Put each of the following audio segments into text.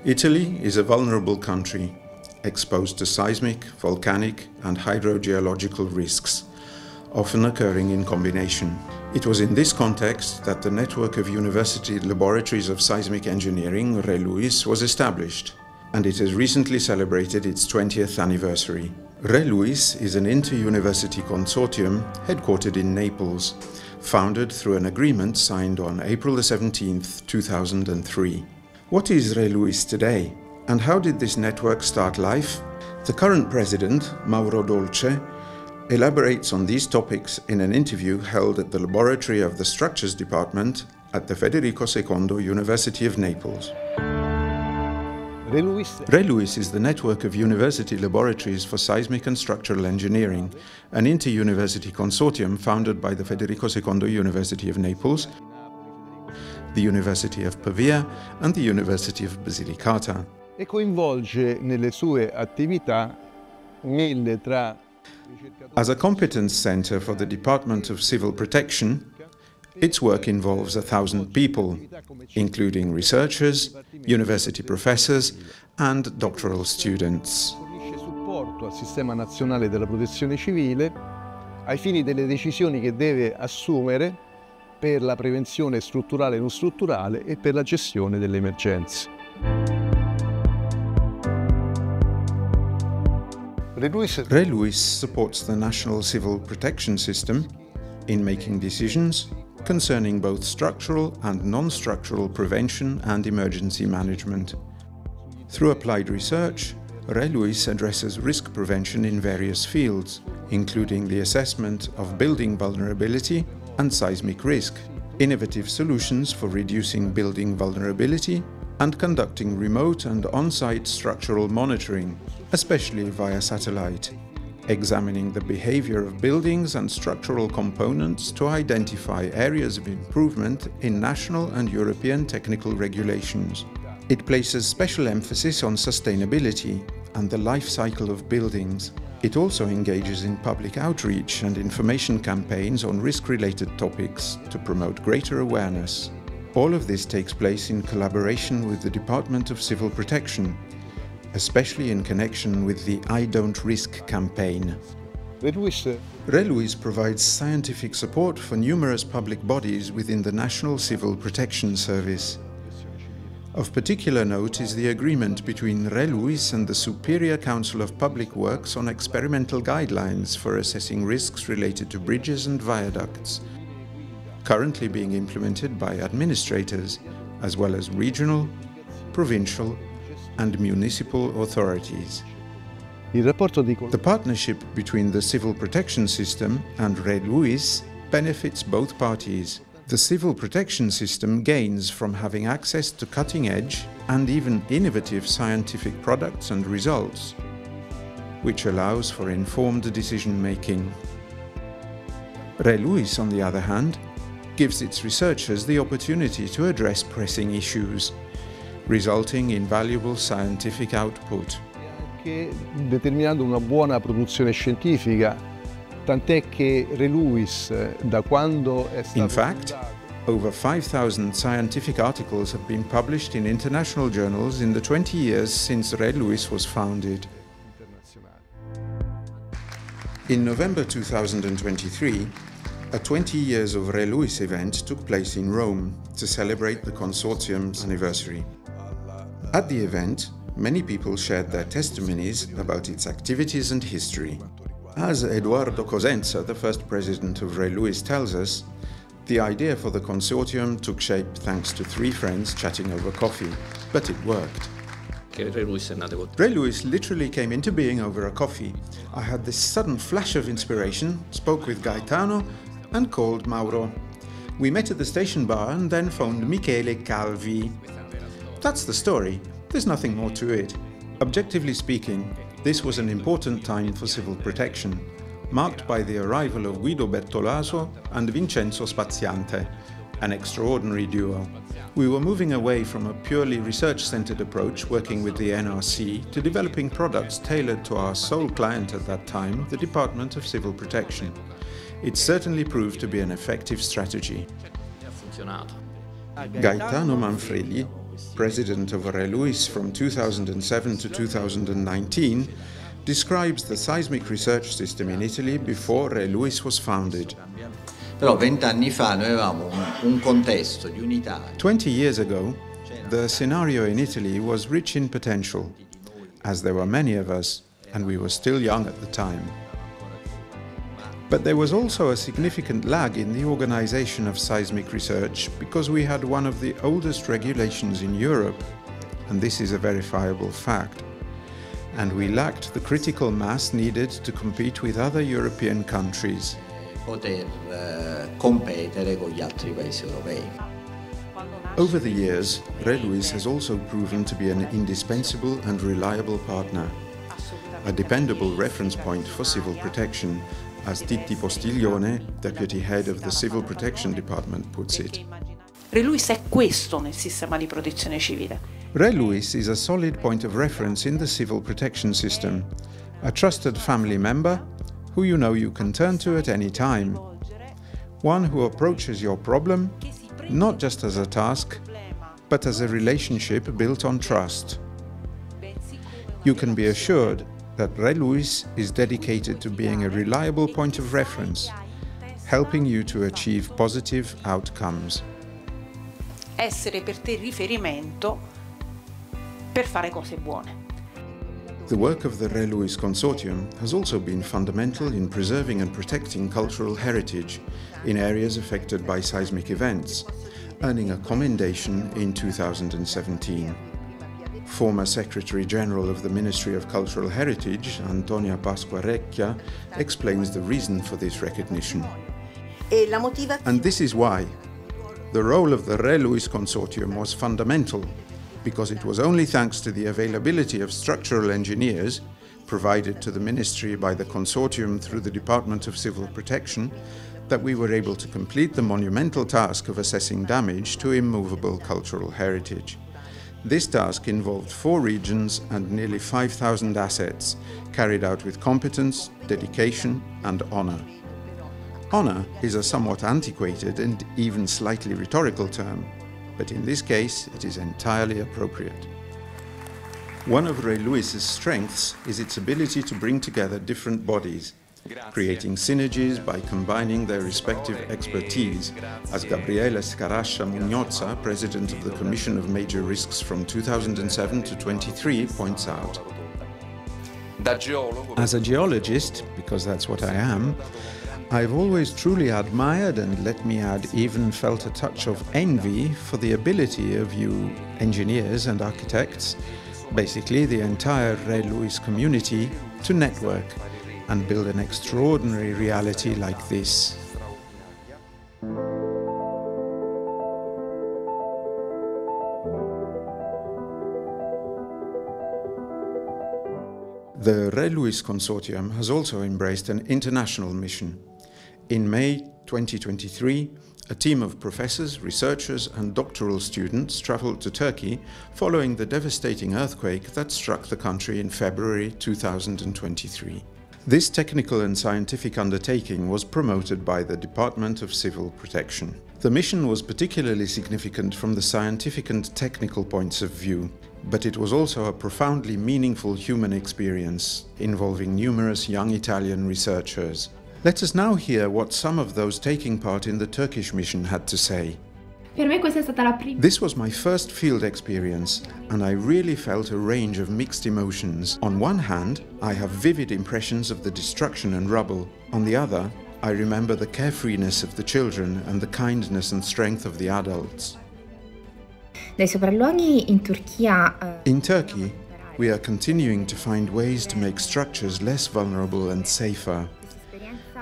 Italy is a vulnerable country, exposed to seismic, volcanic and hydrogeological risks, often occurring in combination. It was in this context that the network of university laboratories of seismic engineering, ReLUIS, was established, and it has recently celebrated its 20th anniversary. ReLUIS is an inter-university consortium headquartered in Naples, founded through an agreement signed on April 17, 2003. What is ReLUIS today, and how did this network start life? The current president, Mauro Dolce, elaborates on these topics in an interview held at the laboratory of the Structures Department at the Federico II University of Naples. ReLUIS is the network of university laboratories for seismic and structural engineering, an inter-university consortium founded by the Federico II University of Naples, the University of Pavia and the University of Basilicata. E coinvolge nelle sue attività As a competence center for the Department of Civil Protection, its work involves 1,000 people, including researchers, university professors and doctoral students. fornisce supporto al Sistema Nazionale della Protezione Civile ai fini delle decisioni che deve assumere per la prevenzione strutturale e non strutturale e per la gestione delle emergenze. ReLUIS supports the National Civil Protection System in making decisions concerning both structural and non-structural prevention and emergency management. Through applied research, ReLUIS addresses risk prevention in various fields, including the assessment of building vulnerability and seismic risk, innovative solutions for reducing building vulnerability, and conducting remote and on-site structural monitoring, especially via satellite, examining the behavior of buildings and structural components to identify areas of improvement in national and European technical regulations. It places special emphasis on sustainability and the life cycle of buildings. It also engages in public outreach and information campaigns on risk-related topics to promote greater awareness. All of this takes place in collaboration with the Department of Civil Protection, especially in connection with the I Don't Risk campaign. ReLUIS provides scientific support for numerous public bodies within the National Civil Protection Service. Of particular note is the agreement between ReLUIS and the Superior Council of Public Works on experimental guidelines for assessing risks related to bridges and viaducts, currently being implemented by administrators, as well as regional, provincial and municipal authorities. The partnership between the civil protection system and ReLUIS benefits both parties. The civil protection system gains from having access to cutting-edge and even innovative scientific products and results, which allows for informed decision-making. ReLUIS, on the other hand, gives its researchers the opportunity to address pressing issues, resulting in valuable scientific output. Determinando una buona produzione scientifica, tant'è che ReLUIS, da quando è stato In fact, over 5,000 scientific articles have been published in international journals in the 20 years since ReLUIS was founded. In November 2023, a 20 years of ReLUIS event took place in Rome to celebrate the consortium's anniversary. At the event, many people shared their testimonies about its activities and history. As Eduardo Cosenza, the first president of ReLUIS, tells us, the idea for the consortium took shape thanks to three friends chatting over coffee, but it worked. ReLUIS literally came into being over a coffee. I had this sudden flash of inspiration, spoke with Gaetano and called Mauro. We met at the station bar and then phoned Michele Calvi. That's the story. There's nothing more to it. Objectively speaking, this was an important time for civil protection, marked by the arrival of Guido Bertolaso and Vincenzo Spaziante, an extraordinary duo. We were moving away from a purely research-centered approach working with the NRC to developing products tailored to our sole client at that time, the Department of Civil Protection. It certainly proved to be an effective strategy. Gaetano Manfredi president of ReLUIS from 2007 to 2019, describes the seismic research system in Italy before ReLUIS was founded. Però 20 anni fa noi avevamo un contesto di unità. 20 years ago, the scenario in Italy was rich in potential, as there were many of us, and we were still young at the time. But there was also a significant lag in the organization of seismic research because we had one of the oldest regulations in Europe, and this is a verifiable fact. And we lacked the critical mass needed to compete with other European countries. Poter competere con gli altri paesi europei. Over the years, ReLUIS has also proven to be an indispensable and reliable partner, a dependable reference point for civil protection, as Titti Postiglione, Deputy Head of the Civil Protection Department, puts it. ReLUIS è questo nel sistema di protezione civile. ReLUIS is a solid point of reference in the civil protection system, a trusted family member who you know you can turn to at any time, one who approaches your problem not just as a task, but as a relationship built on trust. You can be assured that ReLUIS is dedicated to being a reliable point of reference, helping you to achieve positive outcomes. Essere per te riferimento per fare cose buone. The work of the ReLUIS Consortium has also been fundamental in preserving and protecting cultural heritage in areas affected by seismic events, earning a commendation in 2017. Former Secretary General of the Ministry of Cultural Heritage, Antonia Pasqua-Recchia, explains the reason for this recognition. And this is why. The role of the ReLUIS Consortium was fundamental, because it was only thanks to the availability of structural engineers, provided to the Ministry by the Consortium through the Department of Civil Protection, that we were able to complete the monumental task of assessing damage to immovable cultural heritage. This task involved 4 regions and nearly 5,000 assets, carried out with competence, dedication and honour. Honour is a somewhat antiquated and even slightly rhetorical term, but in this case it is entirely appropriate. One of ReLUIS's strengths is its ability to bring together different bodies, creating synergies by combining their respective expertise, as Gabriele Scarascia Mugnozza, President of the Commission of Major Risks from 2007 to 23, points out. As a geologist, because that's what I am, I've always truly admired and, let me add, even felt a touch of envy for the ability of you engineers and architects, basically the entire ReLUIS community, to network and build an extraordinary reality like this. The ReLUIS Consortium has also embraced an international mission. In May 2023, a team of professors, researchers and doctoral students travelled to Turkey following the devastating earthquake that struck the country in February 2023. This technical and scientific undertaking was promoted by the Department of Civil Protection. The mission was particularly significant from the scientific and technical points of view, but it was also a profoundly meaningful human experience involving numerous young Italian researchers. Let us now hear what some of those taking part in the Turkish mission had to say. This was my first field experience, and I really felt a range of mixed emotions. On one hand, I have vivid impressions of the destruction and rubble. On the other, I remember the carefreeness of the children and the kindness and strength of the adults. In Turkey, we are continuing to find ways to make structures less vulnerable and safer.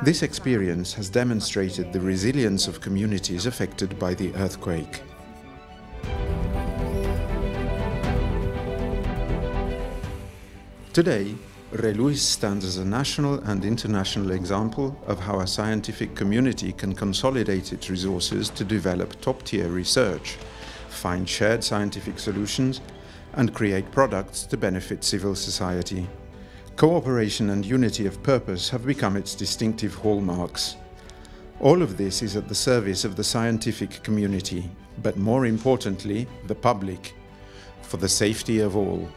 This experience has demonstrated the resilience of communities affected by the earthquake. Today, ReLUIS stands as a national and international example of how a scientific community can consolidate its resources to develop top-tier research, find shared scientific solutions, and create products to benefit civil society. Cooperation and unity of purpose have become its distinctive hallmarks. All of this is at the service of the scientific community, but more importantly, the public, for the safety of all.